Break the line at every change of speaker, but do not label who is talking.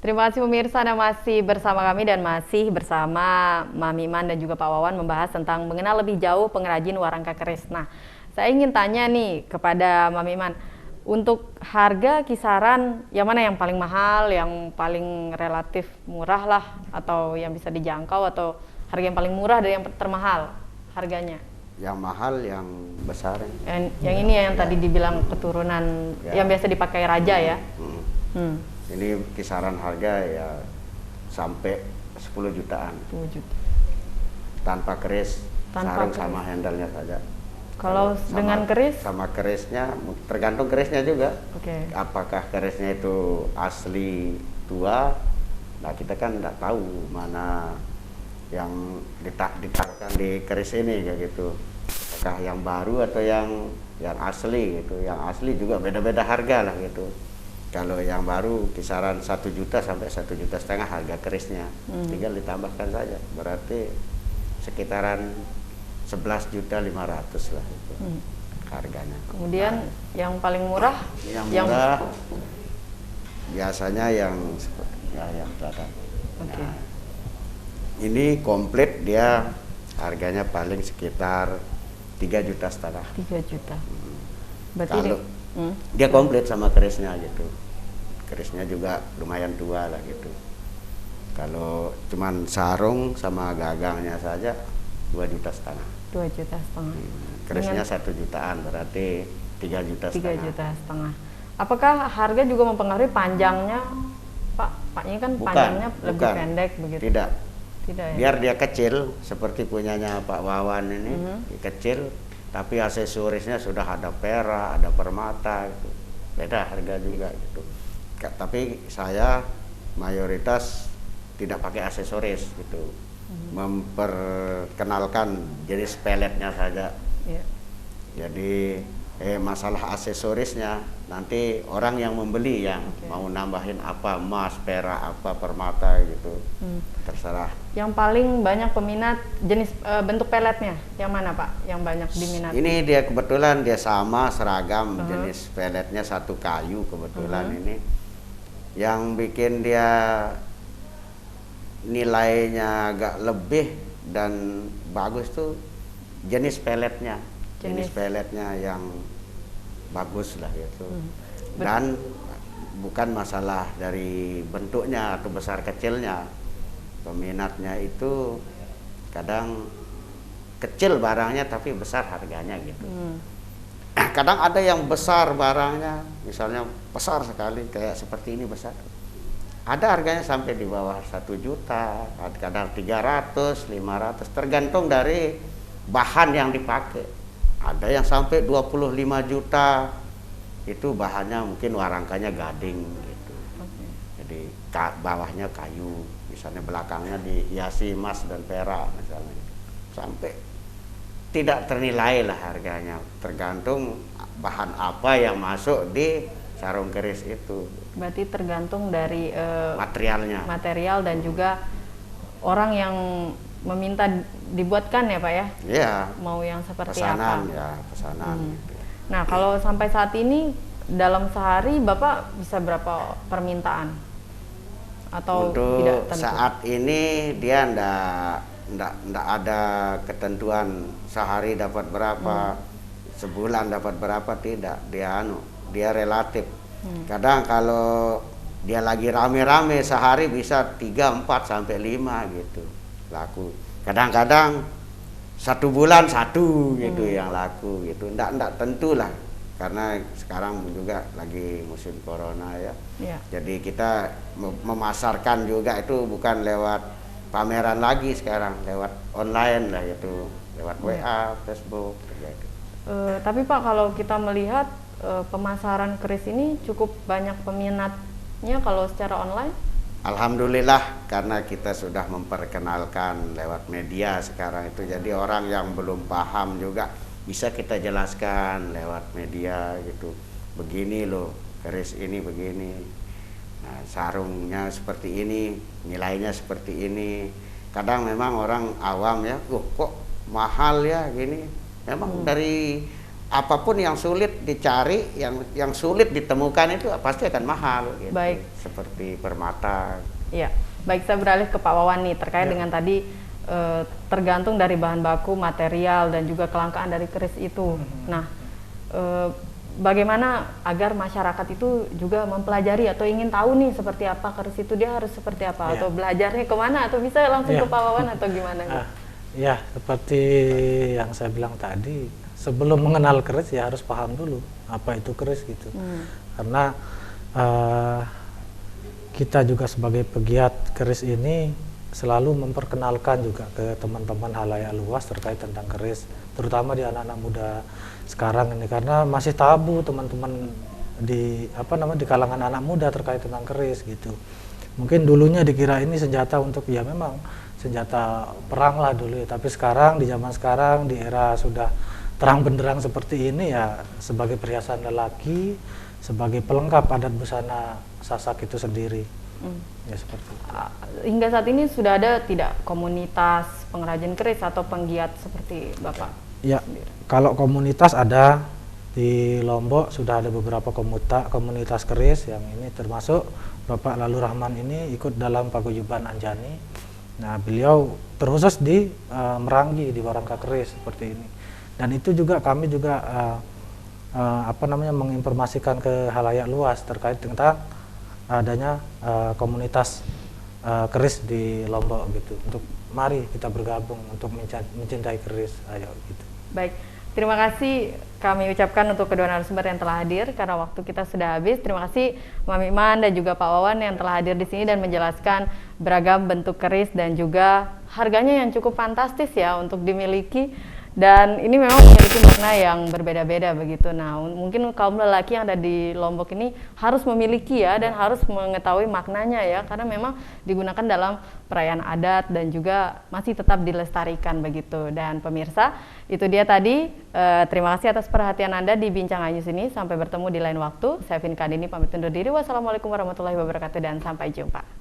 Terima kasih pemirsa, Anda masih bersama kami dan masih bersama Mami Iman dan juga Pak Wawan membahas tentang mengenal lebih jauh pengrajin warangka keris. Nah, saya ingin tanya nih kepada Mami Iman, untuk harga kisaran yang mana yang paling mahal, yang paling relatif murah lah, atau yang bisa dijangkau, atau harga yang paling murah dan yang termahal harganya?
Yang mahal, yang besar.
Yang ini ya, yang tadi dibilang keturunan yang biasa dipakai raja ya.
Ini kisaran harga ya sampai 10 jutaan.
10 juta.
Tanpa keris, sarung sama handle-nya saja.
Kalau dengan keris?
Sama kerisnya, tergantung kerisnya juga.
Oke.
Apakah kerisnya itu asli tua? Nah, kita kan tidak tahu mana yang ditaruhkan di keris ini kayak gitu. Apakah yang baru atau yang asli gitu. Yang asli juga beda-beda harga lah gitu. Kalau yang baru kisaran 1 juta sampai 1,5 juta harga kerisnya. Tinggal ditambahkan saja. Berarti sekitaran 11.500.000 lah itu harganya.
Kemudian yang paling murah?
Yang murah biasanya yang kelihatan.
Okay.
Nah, ini komplit dia harganya paling sekitar 3,5 juta.
3 juta. Berarti
kalau dia komplit sama kerisnya gitu. Kerisnya juga lumayan tua lah gitu. Kalau cuman sarung sama gagangnya saja 2,5 juta.
2,5 juta.
Kerisnya 1 jutaan, berarti 3,5 juta.
3,5 juta. Apakah harga juga mempengaruhi panjangnya, Pak? Paknya kan panjangnya lebih pendek begitu.
Tidak.
Tidak ya?
Biar dia kecil seperti punyanya Pak Wawan ini, kecil, tapi aksesorisnya sudah ada perak, ada permata gitu. Beda harga juga gitu. Tapi saya mayoritas tidak pakai aksesoris gitu. Memperkenalkan jenis peletnya saja.
Yeah.
Jadi masalah aksesorisnya nanti orang yang membeli yang mau nambahin apa, emas, perak, apa, permata gitu. Terserah.
Yang paling banyak peminat jenis bentuk peletnya yang mana, Pak? Yang banyak diminati?
Ini dia kebetulan dia sama seragam, jenis peletnya satu kayu kebetulan ini. Yang bikin dia nilainya agak lebih dan bagus tuh jenis peletnya. Jenis peletnya yang bagus lah gitu. Dan bukan masalah dari bentuknya atau besar kecilnya. Peminatnya itu kadang kecil barangnya tapi besar harganya gitu. Kadang ada yang besar barangnya, misalnya besar sekali kayak seperti ini besar. Ada harganya sampai di bawah 1 juta, kadang 300, 500, tergantung dari bahan yang dipakai. Ada yang sampai 25 juta, itu bahannya mungkin warangkanya gading gitu. Jadi bawahnya kayu, misalnya belakangnya dihiasi emas dan perak misalnya. Sampai tidak ternilai lah harganya, tergantung bahan apa yang masuk di sarung keris itu.
Berarti tergantung dari material dan juga orang yang meminta dibuatkan ya, Pak ya?
Iya.
Mau yang seperti
pesanan,
apa?
Ya, pesanan. Gitu.
Nah, kalau sampai saat ini dalam sehari Bapak bisa berapa permintaan? Atau
untuk
tidak tentu?
Saat ini dia ndak ada ketentuan sehari dapat berapa, sebulan dapat berapa, tidak. Dia relatif. Kadang kalau dia lagi rame-rame sehari bisa 3, 4 sampai 5 gitu laku. Kadang-kadang 1 bulan 1 gitu yang laku gitu. Ndak tentu lah, karena sekarang juga lagi musim corona ya. Jadi kita memasarkan juga itu bukan lewat pameran lagi sekarang, lewat online lah gitu, lewat WA, Facebook gitu.
Tapi Pak, kalau kita melihat pemasaran keris ini cukup banyak peminatnya kalau secara online?
Alhamdulillah, karena kita sudah memperkenalkan lewat media sekarang itu, jadi orang yang belum paham juga bisa kita jelaskan lewat media gitu. Begini loh, keris ini begini. Nah, sarungnya seperti ini, nilainya seperti ini. Kadang memang orang awam ya, kok mahal ya gini. Memang dari apapun yang sulit dicari, yang sulit ditemukan itu pasti akan mahal. Gitu.
Baik.
Seperti permata.
Iya, baik, saya beralih ke Pak Wawan nih terkait dengan tadi tergantung dari bahan baku, material dan juga kelangkaan dari keris itu. Nah, bagaimana agar masyarakat itu juga mempelajari atau ingin tahu nih seperti apa keris itu, dia harus seperti apa atau belajarnya kemana atau bisa langsung ke Pak Wawan atau gimana?
Ya, seperti yang saya bilang tadi, sebelum mengenal keris ya harus paham dulu apa itu keris gitu. Karena kita juga sebagai pegiat keris ini selalu memperkenalkan juga ke teman-teman halayak luas terkait tentang keris, terutama di anak-anak muda sekarang ini, karena masih tabu teman-teman di di kalangan anak muda terkait tentang keris gitu. Mungkin dulunya dikira ini senjata untuk, ya memang senjata perang lah dulu ya, tapi sekarang di zaman sekarang di era sudah terang benderang seperti ini ya sebagai perhiasan lelaki, sebagai pelengkap adat busana Sasak itu sendiri. Ya seperti itu.
Hingga saat ini sudah ada tidak komunitas pengrajin keris atau penggiat seperti Bapak?
Ya, kalau komunitas ada di Lombok, sudah ada beberapa komunitas keris yang ini termasuk Bapak Lalu Rahman ini ikut dalam paguyuban Anjani. Nah, beliau terkhusus di Meranggi di Warangka Keris seperti ini. Dan itu juga kami juga menginformasikan ke halayak luas terkait tentang adanya komunitas keris di Lombok gitu. Untuk mari kita bergabung untuk mencintai keris, ayo gitu.
Baik, terima kasih kami ucapkan untuk kedua narasumber yang telah hadir karena waktu kita sudah habis. Terima kasih Mami Iman dan juga Pak Wawan yang telah hadir di sini dan menjelaskan beragam bentuk keris dan juga harganya yang cukup fantastis ya untuk dimiliki. Dan ini memang memiliki makna yang berbeda-beda begitu. Nah, mungkin kaum lelaki yang ada di Lombok ini harus memiliki ya dan harus mengetahui maknanya ya, karena memang digunakan dalam perayaan adat dan juga masih tetap dilestarikan begitu. Dan pemirsa, itu dia tadi. Terima kasih atas perhatian Anda di Bincang Anyus ini. Sampai bertemu di lain waktu. Saya Vin Kandini pamit undur diri. Wassalamualaikum warahmatullahi wabarakatuh dan sampai jumpa.